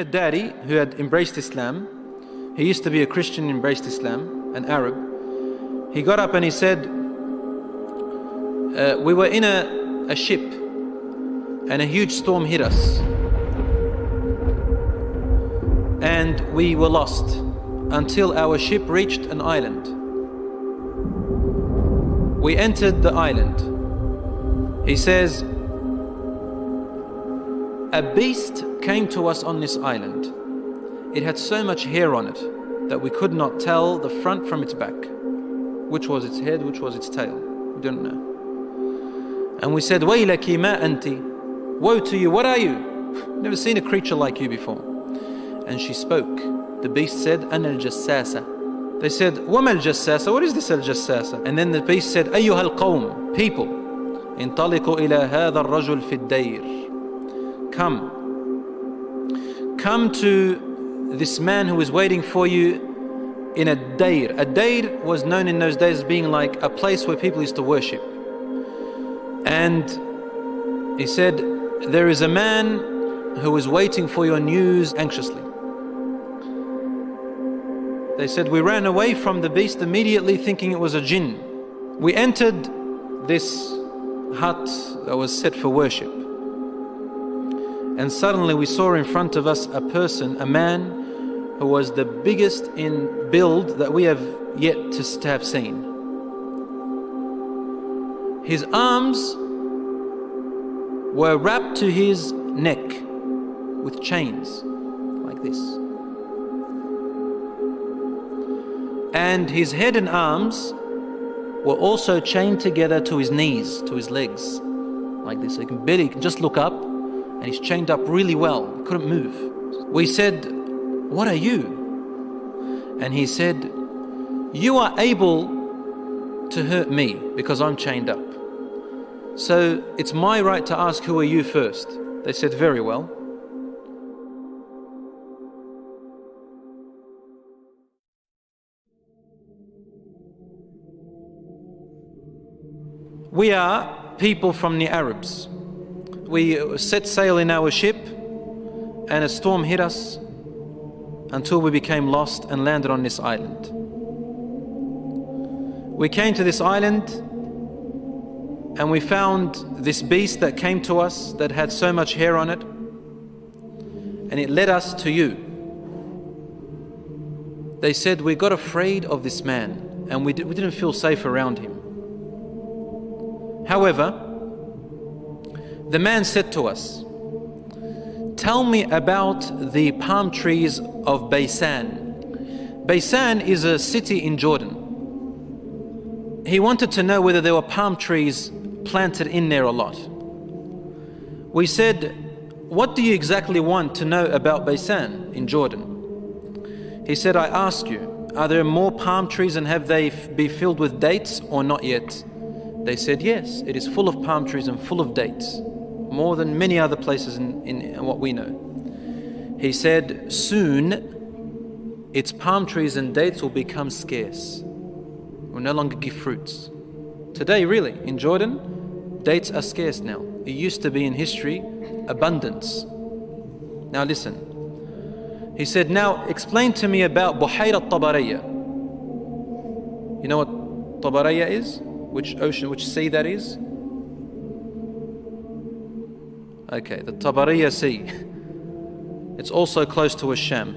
al-Dari, who had embraced Islam, he used to be a Christian, embraced Islam, an Arab. He got up and he said, we were in a ship and a huge storm hit us. And we were lost until our ship reached an island. We entered the island. He says, a beast came to us on this island. It had so much hair on it that we could not tell the front from its back. Which was its head, which was its tail. We don't know. And we said, Waylaki ma anti. Woe to you, what are you? Never seen a creature like you before. And she spoke. The beast said, Ana al-Jassasa. They said, Wama al-Jassasa? What is this al-Jassasa? And then the beast said, Ayyuha al-Qawm, people. Intaliqu ila hadha al-rajul fi al-Dayr. Come to this man who is waiting for you in a Dayr. A Dayr was known in those days as being like a place where people used to worship. And he said, there is a man who is waiting for your news anxiously. They said, we ran away from the beast immediately thinking it was a jinn. We entered this hut that was set for worship. And suddenly we saw in front of us a person, a man who was the biggest in build that we have yet to have seen. His arms were wrapped to his neck with chains like this. And his head and arms were also chained together to his knees, to his legs, like this. So he can just look up, and he's chained up really well, couldn't move. We said, what are you? And he said, you are able to hurt me because I'm chained up. So it's my right to ask, who are you first? They said, very well. We are people from the Arabs. We set sail in our ship and a storm hit us until we became lost and landed on this island. We came to this island and we found this beast that came to us that had so much hair on it, and it led us to you. They said, we got afraid of this man and we didn't feel safe around him. However, the man said to us, tell me about the palm trees of Baisan. Baisan is a city in Jordan. He wanted to know whether there were palm trees planted in there a lot. We said, what do you exactly want to know about Baisan in Jordan? He said, I ask you, are there more palm trees and have they be filled with dates or not yet? They said, yes, it is full of palm trees and full of dates, more than many other places in what we know. He said, soon its palm trees and dates will become scarce, will no longer give fruits. Today, really, in Jordan, dates are scarce now. It used to be in history abundance. Now listen. He said, now explain to me about Buhayra al-Tabariyya. You know what Tabariyya is? Which ocean, which sea that is? Okay, the Tabariyya Sea. It's also close to Sham.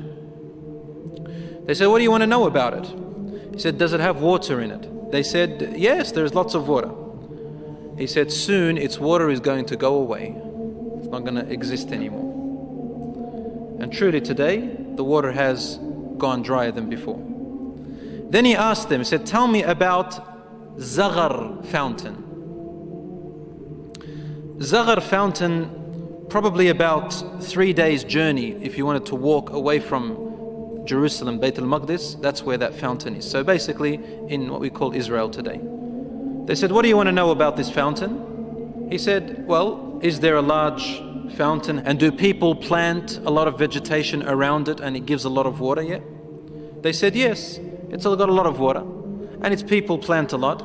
They said, what do you want to know about it? He said, does it have water in it? They said, yes, there's lots of water. He said, soon its water is going to go away. It's not going to exist anymore. And truly today, the water has gone drier than before. Then he asked them, he said, tell me about Zaghar fountain. Zaghar fountain, probably about 3 days journey if you wanted to walk away from Jerusalem, Bayt al-Maqdis, that's where that fountain is. So basically in what we call Israel today. They said, what do you want to know about this fountain? He said, well, is there a large fountain and do people plant a lot of vegetation around it and it gives a lot of water yet? They said, yes, it's got a lot of water and its people plant a lot.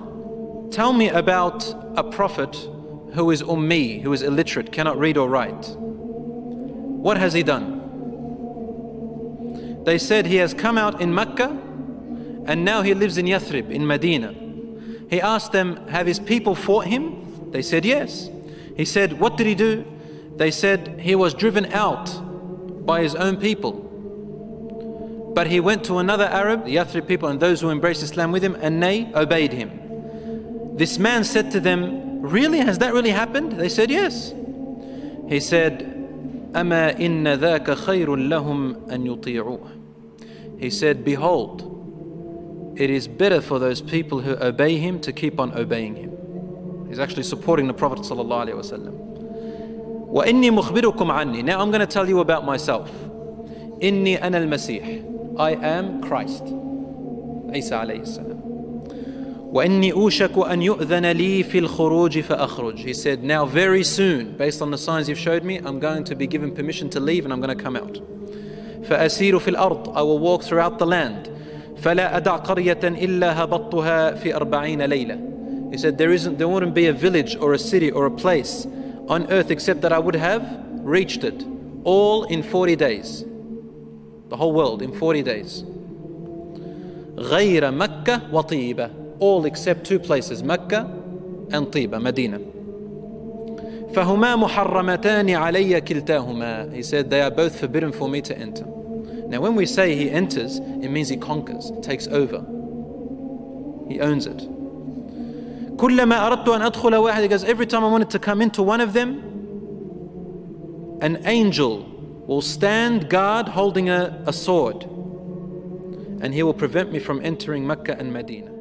Tell me about a prophet who is ummi, who is illiterate, cannot read or write. What has he done? They said he has come out in Mecca and now he lives in Yathrib, in Medina. He asked them, have his people fought him? They said yes. He said, what did he do? They said he was driven out by his own people. But he went to another Arab, the Yathrib people and those who embraced Islam with him, and they obeyed him. This man said to them, really? Has that really happened? They said yes. He said, أَمَا إِنَّ ذَاكَ خَيْرٌ لَهُمْ أَن يُطِيعُوهُ. He said, behold, it is better for those people who obey him to keep on obeying him. He's actually supporting the Prophet ﷺ. وَإِنِّي مُخْبِرُكُمْ عَنِّي. Now I'm going to tell you about myself. إِنِّي أَنَا الْمَسِيحِ. I am Christ. Isa alayhi salam. وَإِنِّي أُوشَكُ أَن يُؤْذَنَ لِي فِي الْخُرُوجِ فَأَخْرُجْ. He said, now very soon, based on the signs you've showed me, I'm going to be given permission to leave and I'm going to come out. فَأَسِيرُ فِي الْأَرْضِ. I will walk throughout the land. فَلَا أَدَعْ قَرْيَةً إِلَّا هَبَطْتُهَا فِي 40 لَيْلَةً. He said, there wouldn't be a village or a city or a place on earth except that I would have reached it. All in 40 days. The whole world in 40 days. غَيْرَ مَكَّةَ وَطِيبَةَ. All except two places, Mecca and Tiba, Medina. فَهُمَا مُحَرَّمَتَانِ عَلَيَّ كِلْتَاهُمَا. He said, they are both forbidden for me to enter. Now when we say he enters, it means he conquers, takes over. He owns it. كُلَّمَا أَرَدْتُ أَنْ أَدْخُلَ وَاحِدٍ. He goes, every time I wanted to come into one of them, an angel will stand guard holding a sword, and he will prevent me from entering Mecca and Medina.